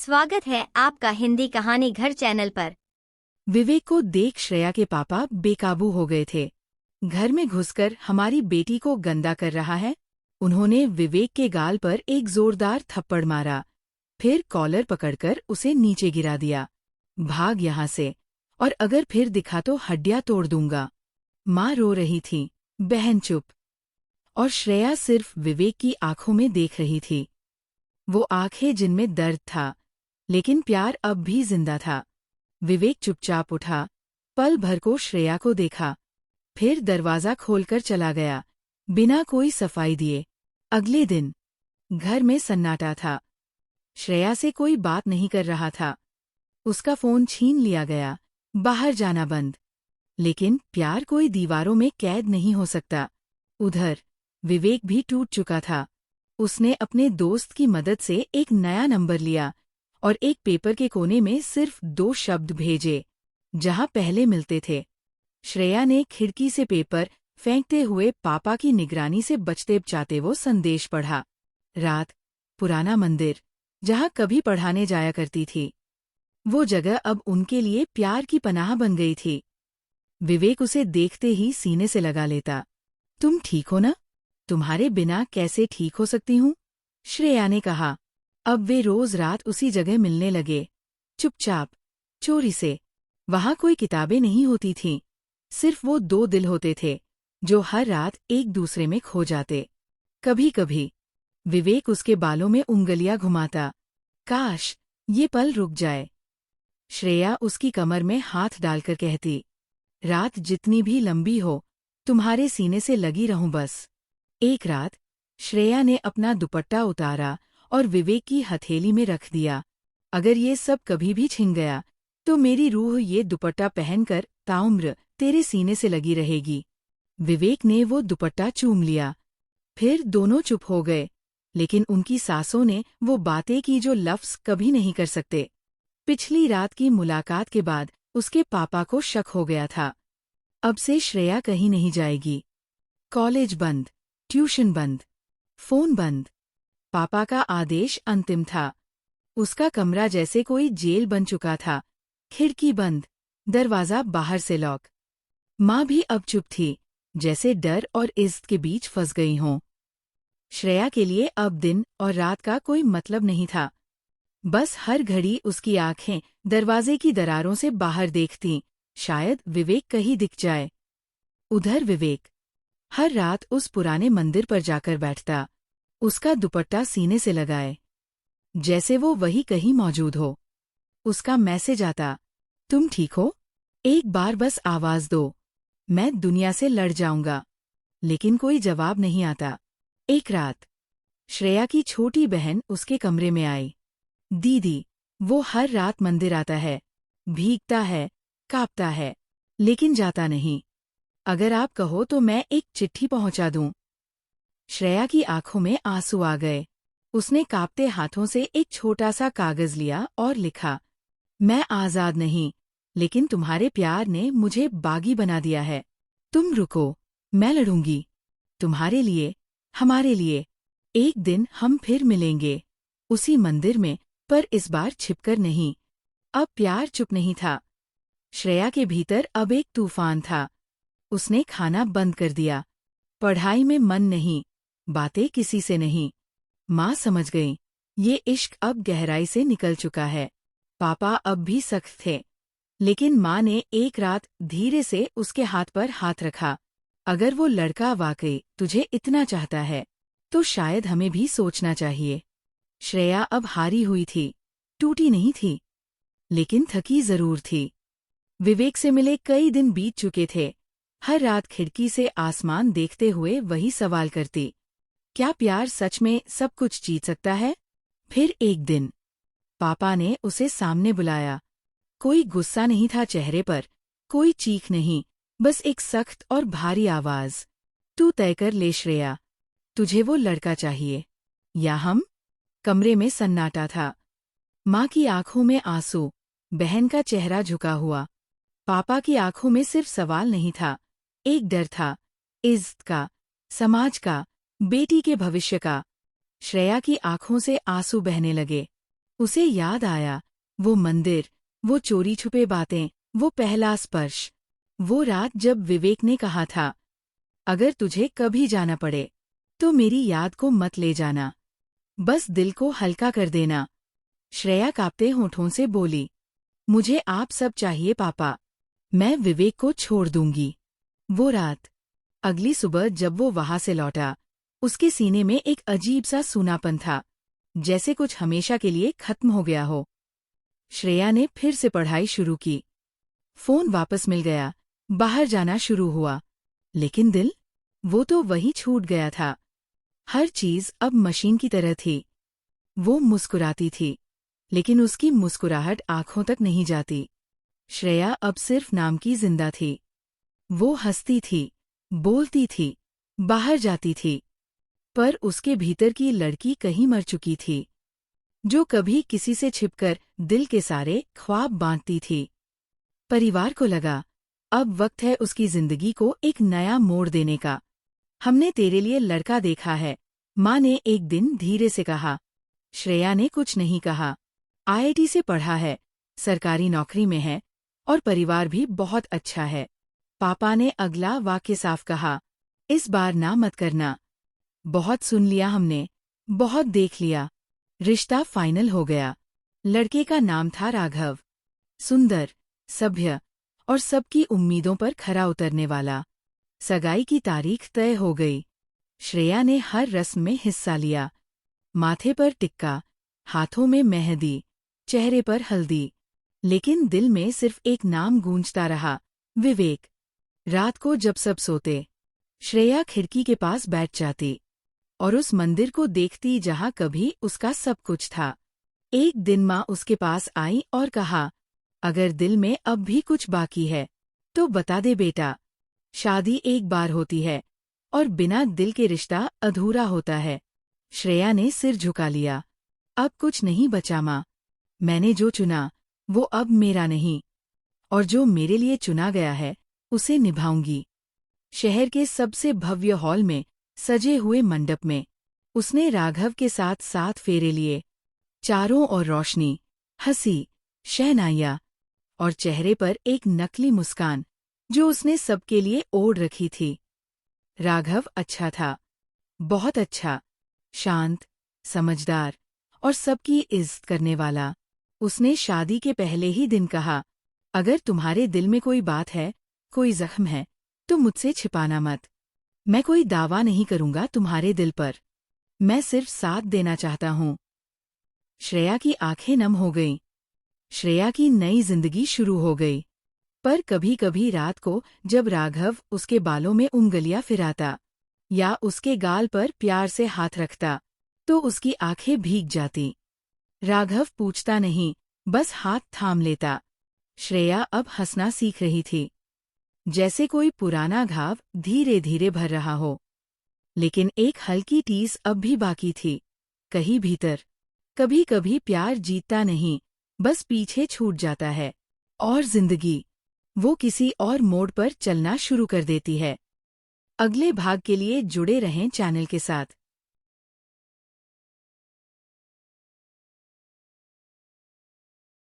स्वागत है आपका हिंदी कहानी घर चैनल पर। विवेक को देख श्रेया के पापा बेकाबू हो गए थे। घर में घुसकर हमारी बेटी को गंदा कर रहा है। उन्होंने विवेक के गाल पर एक जोरदार थप्पड़ मारा, फिर कॉलर पकड़कर उसे नीचे गिरा दिया। भाग यहाँ से, और अगर फिर दिखा तो हड्डियां तोड़ दूंगा। माँ रो रही थी, बहन चुप। और श्रेया सिर्फ विवेक की आंखों में देख रही थी। वो आंखें जिनमें दर्द था, लेकिन प्यार अब भी जिंदा था। विवेक चुपचाप उठा, पल भर को श्रेया को देखा, फिर दरवाजा खोलकर चला गया, बिना कोई सफाई दिए। अगले दिन घर में सन्नाटा था। श्रेया से कोई बात नहीं कर रहा था। उसका फोन छीन लिया गया, बाहर जाना बंद। लेकिन प्यार कोई दीवारों में कैद नहीं हो सकता। उधर विवेक भी टूट चुका था। उसने अपने दोस्त की मदद से एक नया नंबर लिया और एक पेपर के कोने में सिर्फ 2 शब्द भेजे, जहां पहले मिलते थे। श्रेया ने खिड़की से पेपर फेंकते हुए पापा की निगरानी से बचते बचाते वो संदेश पढ़ा। रात, पुराना मंदिर, जहां कभी पढ़ाने जाया करती थी। वो जगह अब उनके लिए प्यार की पनाह बन गई थी। विवेक उसे देखते ही सीने से लगा लेता। तुम ठीक हो ना? तुम्हारे बिना कैसे ठीक हो सकती हूँ? श्रेया ने कहा। अब वे रोज रात उसी जगह मिलने लगे, चुपचाप, चोरी से। वहां कोई किताबें नहीं होती थीं, सिर्फ वो 2 दिल होते थे, जो हर रात एक दूसरे में खो जाते। कभी कभी विवेक उसके बालों में उंगलियां घुमाता। काश ये पल रुक जाए। श्रेया उसकी कमर में हाथ डालकर कहती, रात जितनी भी लंबी हो, तुम्हारे सीने से लगी रहूं बस। एक रात श्रेया ने अपना दुपट्टा उतारा और विवेक की हथेली में रख दिया। अगर ये सब कभी भी छिन गया, तो मेरी रूह ये दुपट्टा पहनकर ताउम्र तेरे सीने से लगी रहेगी। विवेक ने वो दुपट्टा चूम लिया। फिर दोनों चुप हो गए, लेकिन उनकी सांसों ने वो बातें की जो लफ्ज़ कभी नहीं कर सकते। पिछली रात की मुलाकात के बाद उसके पापा को शक हो गया था। अब से श्रेया कहीं नहीं जाएगी। कॉलेज बंद, ट्यूशन बंद, फोन बंद। पापा का आदेश अंतिम था। उसका कमरा जैसे कोई जेल बन चुका था, खिड़की बंद, दरवाजा बाहर से लॉक। माँ भी अब चुप थी, जैसे डर और इज्जत के बीच फंस गई हों। श्रेया के लिए अब दिन और रात का कोई मतलब नहीं था। बस हर घड़ी उसकी आंखें दरवाजे की दरारों से बाहर देखतीं, शायद विवेक कहीं दिख जाए। उधर विवेक हर रात उस पुराने मंदिर पर जाकर बैठता, उसका दुपट्टा सीने से लगाए, जैसे वो वही कहीं मौजूद हो। उसका मैसेज आता, तुम ठीक हो? एक बार बस आवाज दो, मैं दुनिया से लड़ जाऊंगा। लेकिन कोई जवाब नहीं आता। एक रात श्रेया की छोटी बहन उसके कमरे में आई। दीदी, वो हर रात मंदिर आता है, भीगता है, कांपता है, लेकिन जाता नहीं। अगर आप कहो तो मैं एक चिट्ठी पहुंचा दूं। श्रेया की आंखों में आंसू आ गए। उसने कांपते हाथों से एक छोटा सा कागज लिया और लिखा, मैं आजाद नहीं, लेकिन तुम्हारे प्यार ने मुझे बागी बना दिया है। तुम रुको, मैं लड़ूंगी। तुम्हारे लिए, हमारे लिए। एक दिन हम फिर मिलेंगे, उसी मंदिर में, पर इस बार छिपकर नहीं। अब प्यार चुप नहीं था। श्रेया के भीतर अब एक तूफान था। उसने खाना बंद कर दिया, पढ़ाई में मन नहीं, बातें किसी से नहीं। माँ समझ गई, ये इश्क अब गहराई से निकल चुका है। पापा अब भी सख्त थे, लेकिन माँ ने एक रात धीरे से उसके हाथ पर हाथ रखा। अगर वो लड़का वाकई तुझे इतना चाहता है, तो शायद हमें भी सोचना चाहिए। श्रेया अब हारी हुई थी, टूटी नहीं थी, लेकिन थकी जरूर थी। विवेक से मिले कई दिन बीत चुके थे। हर रात खिड़की से आसमान देखते हुए वही सवाल करती, क्या प्यार सच में सब कुछ जीत सकता है? फिर एक दिन पापा ने उसे सामने बुलाया। कोई गुस्सा नहीं था चेहरे पर, कोई चीख नहीं, बस एक सख्त और भारी आवाज, तू तय कर ले श्रेया, तुझे वो लड़का चाहिए या हम? कमरे में सन्नाटा था। माँ की आंखों में आंसू, बहन का चेहरा झुका हुआ। पापा की आंखों में सिर्फ सवाल नहीं था, एक डर था, इज्जत का, समाज का, बेटी के भविष्य का। श्रेया की आंखों से आंसू बहने लगे। उसे याद आया, वो मंदिर, वो चोरी छुपे बातें, वो पहला स्पर्श, वो रात जब विवेक ने कहा था, अगर तुझे कभी जाना पड़े तो मेरी याद को मत ले जाना, बस दिल को हल्का कर देना। श्रेया कांपते होठों से बोली, मुझे आप सब चाहिए पापा, मैं विवेक को छोड़ दूंगी। वो रात, अगली सुबह जब वो वहां से लौटा, उसके सीने में एक अजीब सा सूनापन था, जैसे कुछ हमेशा के लिए खत्म हो गया हो। श्रेया ने फिर से पढ़ाई शुरू की, फोन वापस मिल गया, बाहर जाना शुरू हुआ, लेकिन दिल, वो तो वही छूट गया था। हर चीज अब मशीन की तरह थी। वो मुस्कुराती थी, लेकिन उसकी मुस्कुराहट आंखों तक नहीं जाती। श्रेया अब सिर्फ नाम की जिंदा थी। वो हंसती थी, बोलती थी, बाहर जाती थी, पर उसके भीतर की लड़की कहीं मर चुकी थी, जो कभी किसी से छिपकर दिल के सारे ख्वाब बांटती थी। परिवार को लगा, अब वक्त है उसकी जिंदगी को एक नया मोड़ देने का। हमने तेरे लिए लड़का देखा है, माँ ने एक दिन धीरे से कहा। श्रेया ने कुछ नहीं कहा। आईआईटी से पढ़ा है, सरकारी नौकरी में है, और परिवार भी बहुत अच्छा है। पापा ने अगला वाक्य साफ कहा, इस बार ना मत करना। बहुत सुन लिया हमने, बहुत देख लिया। रिश्ता फाइनल हो गया। लड़के का नाम था राघव। सुंदर, सभ्य और सबकी उम्मीदों पर खरा उतरने वाला। सगाई की तारीख तय हो गई। श्रेया ने हर रस्म में हिस्सा लिया। माथे पर टिक्का, हाथों में मेहंदी, चेहरे पर हल्दी, लेकिन दिल में सिर्फ एक नाम गूंजता रहा, विवेक। रात को जब सब सोते, श्रेया खिड़की के पास बैठ जाती और उस मंदिर को देखती जहां कभी उसका सब कुछ था। एक दिन माँ उसके पास आई और कहा, अगर दिल में अब भी कुछ बाकी है तो बता दे बेटा। शादी एक बार होती है और बिना दिल के रिश्ता अधूरा होता है। श्रेया ने सिर झुका लिया। अब कुछ नहीं बचा माँ। मैंने जो चुना वो अब मेरा नहीं, और जो मेरे लिए चुना गया है उसे निभाऊंगी। शहर के सबसे भव्य हॉल में सजे हुए मंडप में उसने राघव के साथ 7 फेरे लिए। चारों ओर रोशनी, हंसी, शहनाइयाँ और चेहरे पर एक नकली मुस्कान जो उसने सबके लिए ओढ़ रखी थी। राघव अच्छा था, बहुत अच्छा, शांत, समझदार और सबकी इज्जत करने वाला। उसने शादी के पहले ही दिन कहा, अगर तुम्हारे दिल में कोई बात है, कोई जख्म है, तो मुझसे छिपाना मत। मैं कोई दावा नहीं करूंगा तुम्हारे दिल पर, मैं सिर्फ साथ देना चाहता हूं। श्रेया की आंखें नम हो गईं। श्रेया की नई जिंदगी शुरू हो गई। पर कभी कभी रात को जब राघव उसके बालों में उंगलियां फिराता या उसके गाल पर प्यार से हाथ रखता, तो उसकी आंखें भीग जाती। राघव पूछता नहीं, बस हाथ थाम लेता। श्रेया अब हंसना सीख रही थी, जैसे कोई पुराना घाव धीरे धीरे भर रहा हो। लेकिन एक हल्की टीस अब भी बाकी थी, कहीं भीतर। कभी कभी प्यार जीतता नहीं, बस पीछे छूट जाता है, और जिंदगी, वो किसी और मोड़ पर चलना शुरू कर देती है। अगले भाग के लिए जुड़े रहें चैनल के साथ।